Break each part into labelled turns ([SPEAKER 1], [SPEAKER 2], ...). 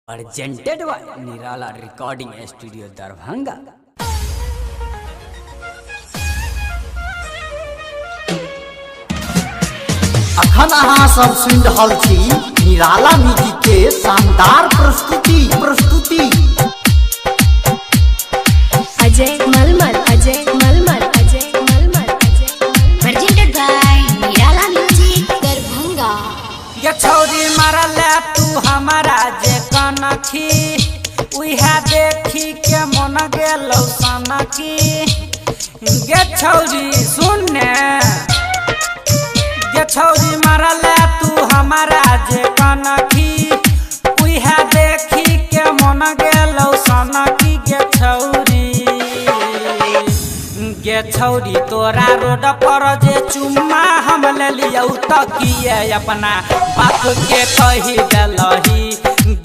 [SPEAKER 1] presented by Nirala Recording Studio Darbhanga।
[SPEAKER 2] अखन अहाँ सब सुनि रहल छी निराला म्यूजिक के शानदार प्रस्तुति
[SPEAKER 3] अजय मलमल presented by Nirala Music Darbhanga।
[SPEAKER 4] ये छौरी मारले तू हमारा जे कनखी उहा देखी के मन गेलौ सनकी। गे छौरी सुन ने ये छौरी मारले तू हमारा जे कनखी उहा देखी के मन गेलौ सनकी। गे छौरी तोरा रोड पर जे चुम्मा हम ले लियौ तकिए अपना बाप के कही देलही।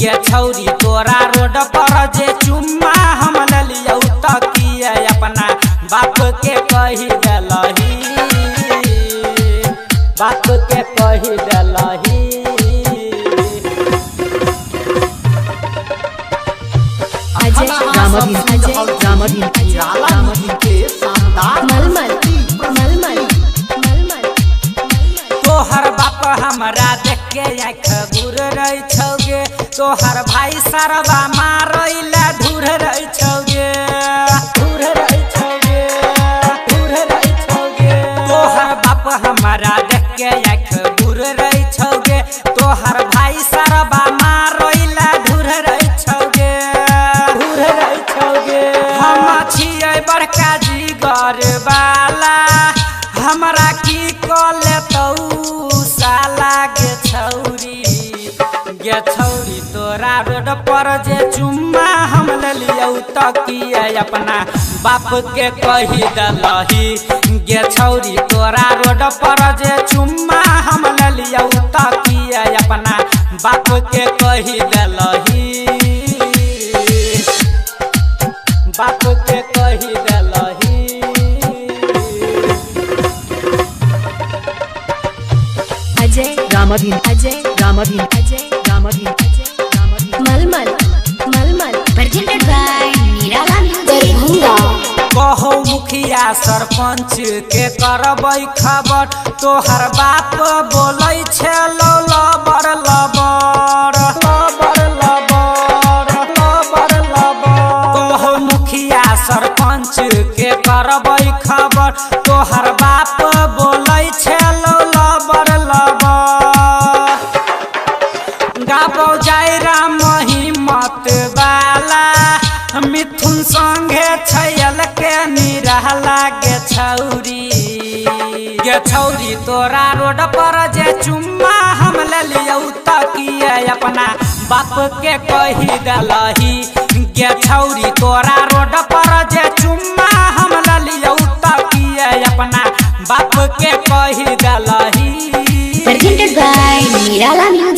[SPEAKER 4] गे छौरी तोरा रोड पर जे चुम्मा हम ले लियौ तकिए अपना बाप के कही देलही। बाप के कही देलही।
[SPEAKER 2] निराला म्यूजिक के शानदार
[SPEAKER 4] तोहर बाप हमरा देख के आँख घूर रही छौगे। तोहर भाई सरवा मारैला ढूर रही छौगे। तोहर बाप हमरा देख के आँख घूर रही छौगे। तोहर भाई सरवा मारैला ढूर रही छौगे। हम छियै बड़का जिगर वाला हमरा की कले तौ साला। गे छौरी तोरा रोड पर जे चुम्मा हम ले लियौ तकिए अपना बाप के कही देलही। गे छौरी तोरा रोड पर जे चुम्मा हम ले लियौ तकिए अपना बाप के कही देलही। बाप के कही देलही।
[SPEAKER 3] मलमल presented by Nirala Music Darbhanga।
[SPEAKER 4] कहो मुखिया सरपंच के करबै खबर तोहर बाप बोलै छै लबर लबर। कहो मुखिया सरपंच के करबै खबर तोहर बाप बोलै छै लबर लबर। गाबौ जाय राम हिम्मत वाला मिथुन संगे छैल के निराला। गे छौरी तोरा रोड पर जे चुम्मा हम ले लियौ तकिए अपना बाप के कही देलही। गे छौरी तोरा रोड पर जे चुम्मा हम ले लियौ तकिए अपना बाप के कही देलही।
[SPEAKER 3] presented by Nirala Music